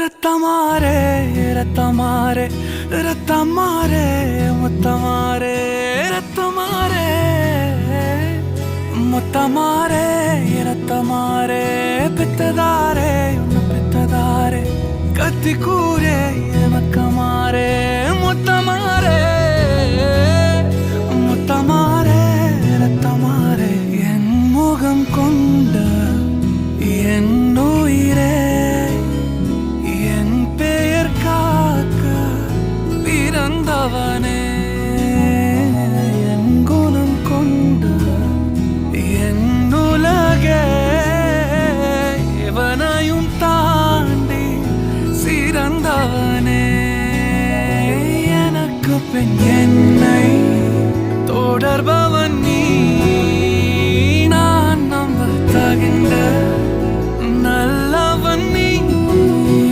ரத்தமாரே ரத்தமாரே ரத்தமாரே முத்தமாரே ரத்தமாரே முத்தமாரே ரத்தமாரே பித்ததாரே உன்னை பித்ததாரே கத்தி கூரே மக்கமாரே முத்தமாரே முத்தமாரே ரத்தமாரே என் முகம் கொண்ட என் உயிரே என் பெயர் காக்க பிறந்தவனே என் குணம் கொண்ட என் உலகே எவனையும் தாண்டி சிறந்தவனே எனக்கு பின் என்னை தொடர்பவன் நீ